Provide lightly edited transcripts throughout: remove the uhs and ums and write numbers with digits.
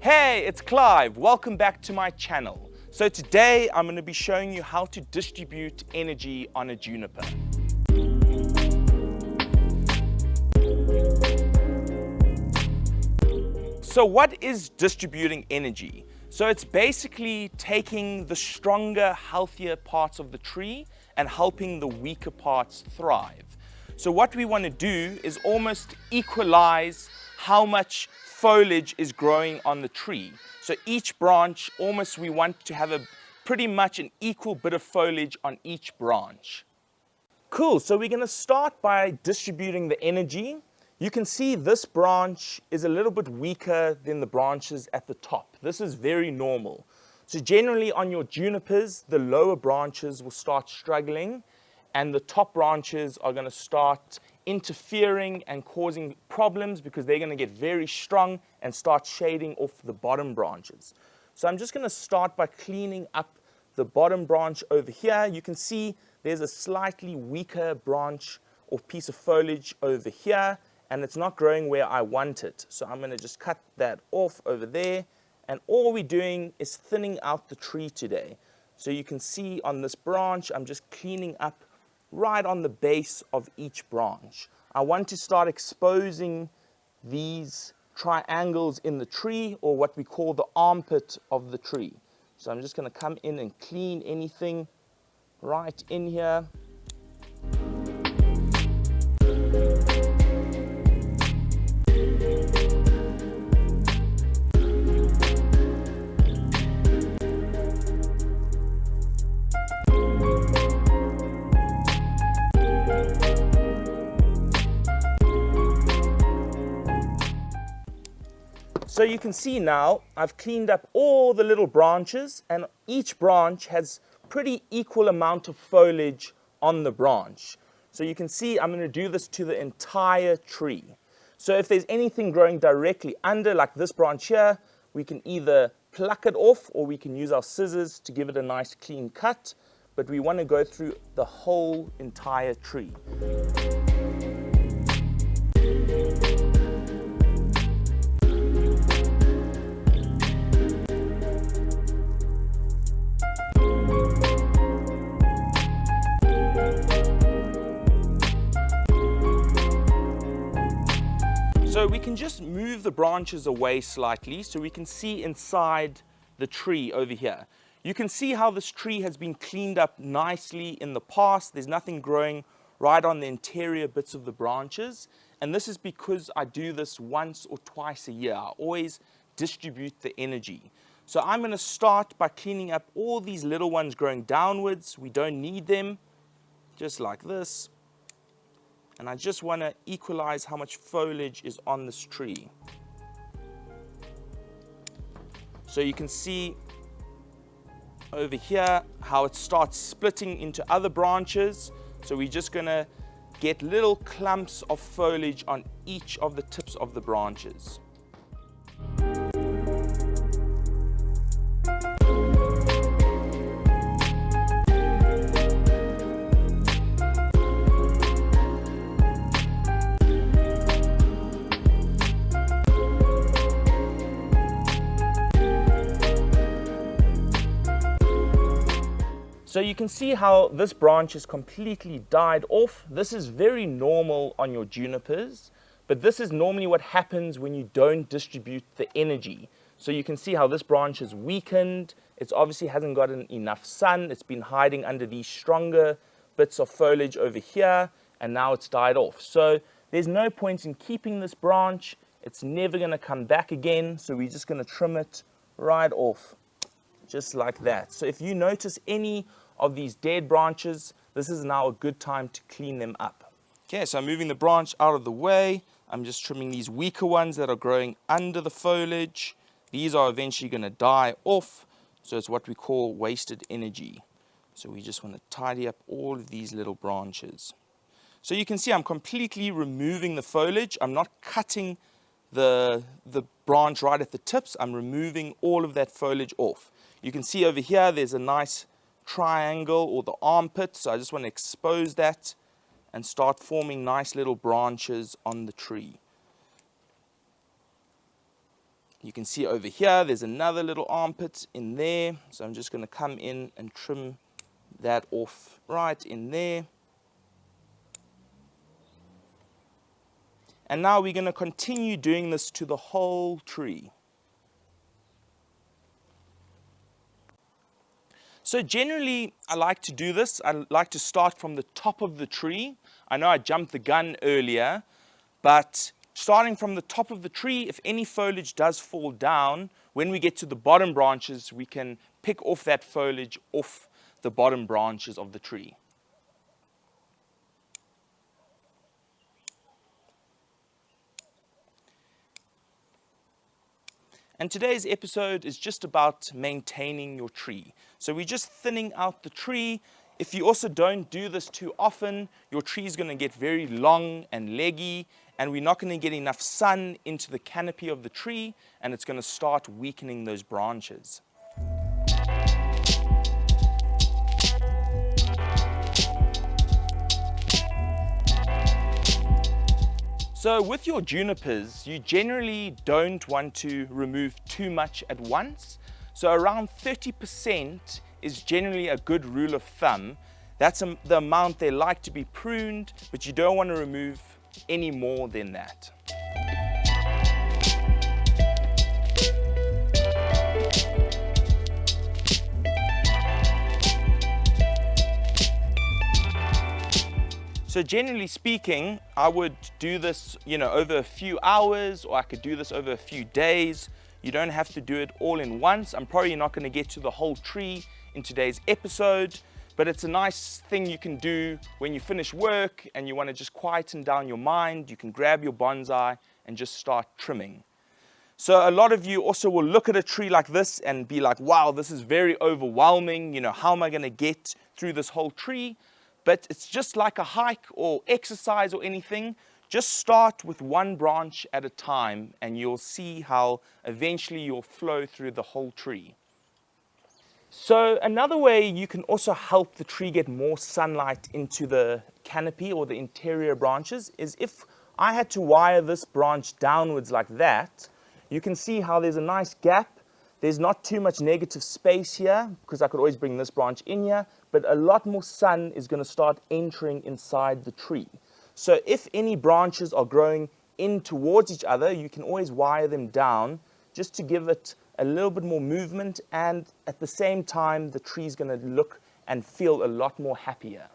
Hey, it's Clive. Welcome back to my channel. So today I'm going to be showing you how to distribute energy on a juniper. So what is distributing energy? So it's basically taking the stronger, healthier parts of the tree and helping the weaker parts thrive. So what we want to do is almost equalize how much foliage is growing on the tree. So each branch, almost we want to have pretty much an equal bit of foliage on each branch. Cool, so we're going to start by distributing the energy. You can see this branch is a little bit weaker than the branches at the top. This is very normal. So generally on your junipers, the lower branches will start struggling and the top branches are going to start interfering and causing problems because they're going to get very strong and start shading off the bottom branches. So I'm just going to start by cleaning up the bottom branch over here. You can see there's a slightly weaker branch or piece of foliage over here, and it's not growing where I want it. So I'm going to just cut that off over there, and all we're doing is thinning out the tree today. So you can see on this branch, I'm just cleaning up right on the base of each branch. I want to start exposing these triangles in the tree, or what we call the armpit of the tree. So I'm just going to come in and clean anything right in here. So you can see now I've cleaned up all the little branches, and each branch has pretty equal amount of foliage on the branch. So you can see I'm going to do this to the entire tree. So if there's anything growing directly under, like this branch here, we can either pluck it off or we can use our scissors to give it a nice clean cut. But we want to go through the whole entire tree. So we can just move the branches away slightly so we can see inside the tree over here. You can see how this tree has been cleaned up nicely in the past. There's nothing growing right on the interior bits of the branches. And this is because I do this once or twice a year. I always distribute the energy. So I'm going to start by cleaning up all these little ones growing downwards. We don't need them, just like this. And I just want to equalize how much foliage is on this tree. So you can see over here how it starts splitting into other branches. So we're just going to get little clumps of foliage on each of the tips of the branches. So you can see how this branch is completely died off. This is very normal on your junipers, but this is normally what happens when you don't distribute the energy. So you can see how this branch is weakened. It obviously hasn't gotten enough sun. It's been hiding under these stronger bits of foliage over here, and now it's died off. So there's no point in keeping this branch. It's never going to come back again, so we're just going to trim it right off, just like that. So if you notice any of these dead branches, this is now a good time to clean them up. Okay, so I'm moving the branch out of the way. I'm just trimming these weaker ones that are growing under the foliage. These are eventually going to die off, so it's what we call wasted energy. So we just want to tidy up all of these little branches. So you can see I'm completely removing the foliage. I'm not cutting the branch right at the tips. I'm removing all of that foliage off. You can see over here there's a nice triangle, or the armpit, so I just want to expose that and start forming nice little branches on the tree. You can see over here, there's another little armpit in there. So I'm just going to come in and trim that off right in there. And now we're going to continue doing this to the whole tree. So generally, I like to do this. I like to start from the top of the tree. I know I jumped the gun earlier, but starting from the top of the tree, if any foliage does fall down, when we get to the bottom branches, we can pick off that foliage off the bottom branches of the tree. And today's episode is just about maintaining your tree. So we're just thinning out the tree. If you also don't do this too often, your tree is going to get very long and leggy, and we're not going to get enough sun into the canopy of the tree, and it's going to start weakening those branches. So with your junipers, you generally don't want to remove too much at once. So around 30% is generally a good rule of thumb. That's the amount they like to be pruned, but you don't want to remove any more than that. So generally speaking, I would do this, over a few hours, or I could do this over a few days. You don't have to do it all in once. I'm probably not going to get to the whole tree in today's episode, but it's a nice thing you can do when you finish work and you want to just quieten down your mind. You can grab your bonsai and just start trimming. So a lot of you also will look at a tree like this and be like, wow, this is very overwhelming. How am I going to get through this whole tree? But it's just like a hike or exercise or anything. Just start with one branch at a time and you'll see how eventually you'll flow through the whole tree. So another way you can also help the tree get more sunlight into the canopy or the interior branches is if I had to wire this branch downwards like that, you can see how there's a nice gap. There's not too much negative space here because I could always bring this branch in here, but a lot more sun is going to start entering inside the tree. So if any branches are growing in towards each other, you can always wire them down just to give it a little bit more movement, and at the same time the tree is going to look and feel a lot more happier.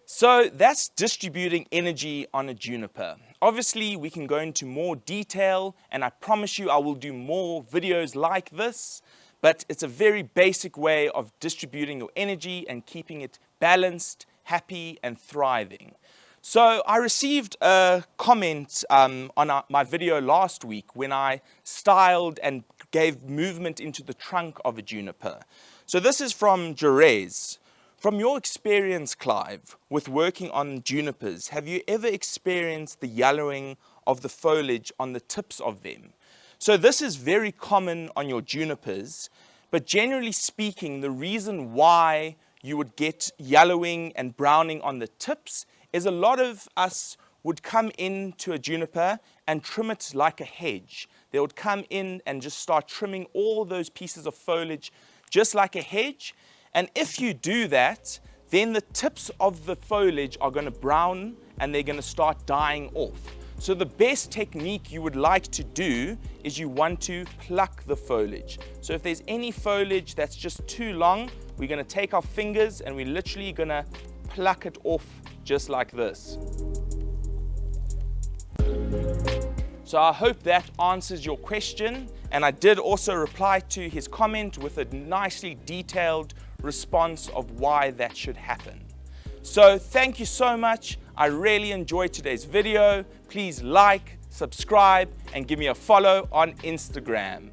So that's distributing energy on a juniper. Obviously we can go into more detail, and I promise you I will do more videos like this, but it's a very basic way of distributing your energy and keeping it balanced, happy and thriving. So I received a comment on my video last week when I styled and gave movement into the trunk of a juniper. So this is from Jerez. From your experience, Clive, with working on junipers, have you ever experienced the yellowing of the foliage on the tips of them? So this is very common on your junipers, but generally speaking, the reason why you would get yellowing and browning on the tips is a lot of us would come into a juniper and trim it like a hedge. They would come in and just start trimming all those pieces of foliage just like a hedge. And if you do that, then the tips of the foliage are going to brown and they're going to start dying off. So the best technique you would like to do is you want to pluck the foliage. So if there's any foliage that's just too long, we're going to take our fingers and we're literally going to pluck it off just like this. So I hope that answers your question, and I did also reply to his comment with a nicely detailed response of why that should happen. So thank you so much. I really enjoyed today's video. Please like, subscribe, and give me a follow on Instagram.